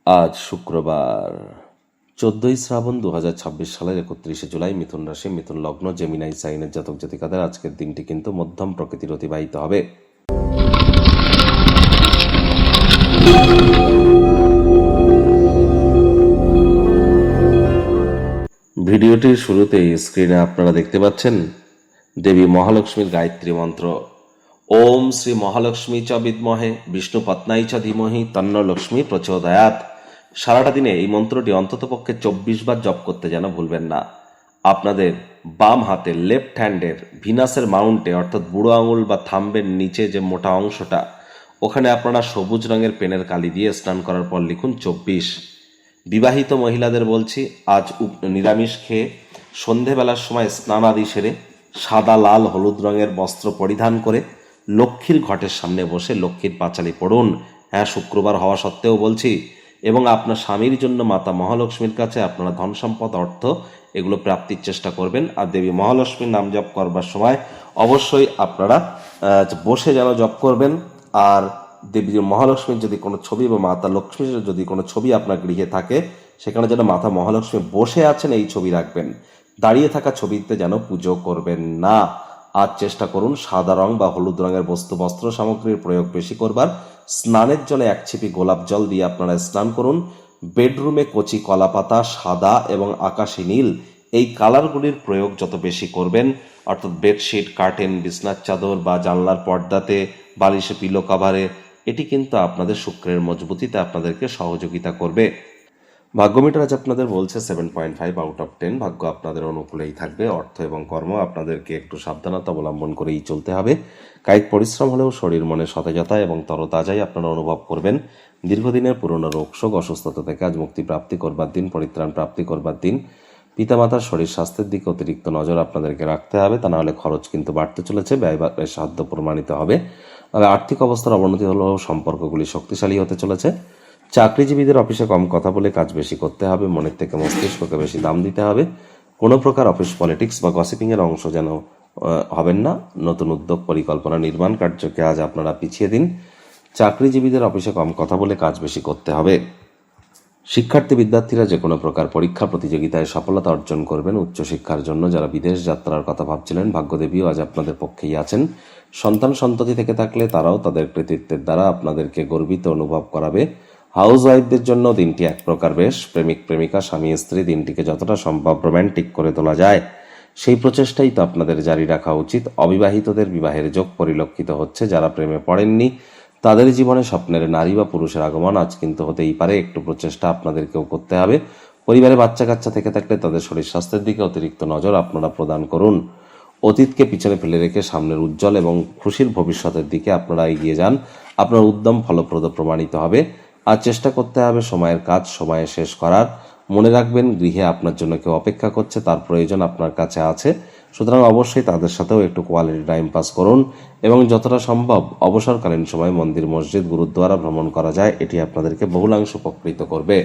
আজ শুক্রবার 14ই শ্রাবণ 2026 সালের 31শে জুলাই। মিথুন রাশি, মিথুন লগ্ন, জেমিনাই সাইনের জাতক জাতিকাদের আজকের দিনটি কিন্তু মধ্যম প্রকৃতির অতিবাহিত হবে। ভিডিওটির শুরুতেই স্ক্রিনে আপনারা দেখতে পাচ্ছেন দেবী মহালক্ষ্মীর গায়ত্রী মন্ত্র। ওম শ্রী মহালক্ষ্মী চ বিদ্মহে বিষ্ণু পত্নাই চ ধীমহি তন্ন লক্ষ্মী প্রচোদয়াৎ। সারাটা দিনে এই মন্ত্রটি অন্ততপক্ষে 24 বার জপ করতে যেন ভুলবেন না। আপনাদের বাম হাতের লেফট হ্যান্ডের ভিনাসের মাউন্টে অর্থাৎ বুড়ো আঙুল বা থাম্বের নিচে যে মোটা অংশটা, ওখানে আপনারা সবুজ রঙের পেনের কালি দিয়ে স্নান করার পর লিখুন 24। বিবাহিত মহিলাদের বলছি, আজ নিরামিষ খেয়ে সন্ধেবেলার সময় স্নান আদি সেরে সাদা, লাল, হলুদ রঙের বস্ত্র পরিধান করে লক্ষ্মীর ঘটের সামনে বসে লক্ষ্মীর পাঁচালি পড়ুন। হ্যাঁ, শুক্রবার হওয়া সত্ত্বেও বলছি। এবং আপনার স্বামীর জন্য মাতা মহালক্ষ্মীর কাছে আপনারা ধন সম্পদ, অর্থ এগুলো প্রাপ্তির চেষ্টা করবেন। আর দেবী মহালক্ষ্মীর নাম জপ করবার সময় অবশ্যই আপনারা বসে যেন জপ করবেন। আর দেবী মহালক্ষ্মীর যদি কোনো ছবি বা মাতা লক্ষ্মীর যদি কোনো ছবি আপনার গৃহে থাকে, সেখানে যেন মাতা মহালক্ষ্মী বসে আছেন এই ছবি রাখবেন। দাঁড়িয়ে থাকা ছবিতে যেন পুজো করবেন না। আর চেষ্টা করুন সাদা রং বা হলুদ রঙের বস্ত্র সামগ্রীর প্রয়োগ বেশি করবার। স্নানের জলে 1 ছিপি গোলাপ জল দিয়ে আপনারা স্নান করুন। বেডরুমে কচি কলাপাতা, সাদা এবং আকাশি নীল এই কালারগুলির প্রয়োগ যত বেশি করবেন, অর্থাৎ বেডশিট, কার্টেন, বিছনার চাদর বা জানলার পর্দাতে, বালিশে, পিলো কাভারে, এটি কিন্তু আপনাদের শুক্রের মজবুতিতে আপনাদেরকে সহযোগিতা করবে। ভাগ্যমিটার আজ আপনাদের বলছে 7.5 আউট অফ 10। ভাগ্য আপনাদের অনুকূলেই থাকবে। অর্থ এবং কর্ম আপনাদেরকে একটু সাবধানতা অবলম্বন করেই চলতে হবে। কায়িক পরিশ্রম হলেও শরীর মনে সতেজতা এবং তরতাজাই আপনারা অনুভব করবেন। দীর্ঘদিনের পুরনো রোগশোক, অসুস্থতা থেকে আজ মুক্তি প্রাপ্তি করবার দিন, পরিত্রাণ প্রাপ্তি করবার দিন। পিতামাতার শরীর স্বাস্থ্যের দিকে অতিরিক্ত নজর আপনাদেরকে রাখতে হবে, তা নাহলে খরচ কিন্তু বাড়তে চলেছে, ব্যয় সাধ্য প্রমাণিত হবে। তবে আর্থিক অবস্থার অবনতি হলেও সম্পর্কগুলি শক্তিশালী হতে চলেছে। চাকরিজীবীদের অফিসে কম কথা বলে কাজ বেশি করতে হবে, মনের থেকে মস্তিষ্ককে বেশি দাম দিতে হবে। কোনো প্রকার অফিস পলিটিক্স বা গসিপিংয়ের অংশ যেন হবেন না। নতুন উদ্যোগ, পরিকল্পনা, নির্মাণ কার্যকে আজ আপনারা পিছিয়ে দিন। চাকরিজীবীদের অফিসে কম কথা বলে কাজ বেশি করতে হবে। শিক্ষার্থী বিদ্যার্থীরা যে কোনো প্রকার পরীক্ষা প্রতিযোগিতায় সফলতা অর্জন করবেন। উচ্চশিক্ষার জন্য যারা বিদেশ যাত্রার কথা ভাবছিলেন, ভাগ্যদেবীও আজ আপনাদের পক্ষেই আছেন। সন্তান সন্ততি থেকে থাকলে তারাও তাদের কৃতিত্বের দ্বারা আপনাদেরকে গর্বিত অনুভব করাবে। হাউস ওয়াইফদের জন্য দিনটি এক প্রকার বেশ। প্রেমিক প্রেমিকা, স্বামী স্ত্রী দিনটিকে যতটা সম্ভব রোম্যান্টিক করে তোলা যায় সেই প্রচেষ্টাই তো আপনাদের জারি রাখা উচিত। অবিবাহিতদের বিবাহের যোগ পরিলক্ষিত হচ্ছে। যারা প্রেমে পড়েননি তাদের জীবনে স্বপ্নের নারী বা পুরুষের আগমন আজ কিন্তু হতেই পারে। একটু প্রচেষ্টা আপনাদেরকেও করতে হবে। পরিবারে বাচ্চা কাচ্চা থেকে থাকলে তাদের শরীর স্বাস্থ্যের দিকে অতিরিক্ত নজর আপনারা প্রদান করুন। অতীতকে পিছনে ফেলে রেখে সামনের উজ্জ্বল এবং খুশির ভবিষ্যতের দিকে আপনারা এগিয়ে যান। আপনার উদ্যম ফলপ্রদ প্রমাণিত হবে। আর চেষ্টা করতে হবে সময়ের কাজ সময়ে শেষ করার। মনে রাখবেন, গৃহে আপনার জন্য কেউ অপেক্ষা করছে, তার প্রয়োজন আপনার কাছে আছে। সুতরাং অবশ্যই তাদের সাথেও একটু কোয়ালিটি টাইম পাস করুন এবং যতটা সম্ভব অবসরকালীন সময় মন্দির, মসজিদ, গুরুদ্বারা ভ্রমণ করা যায়, এটি আপনাদেরকে বহুলাংশ উপকৃত করবে।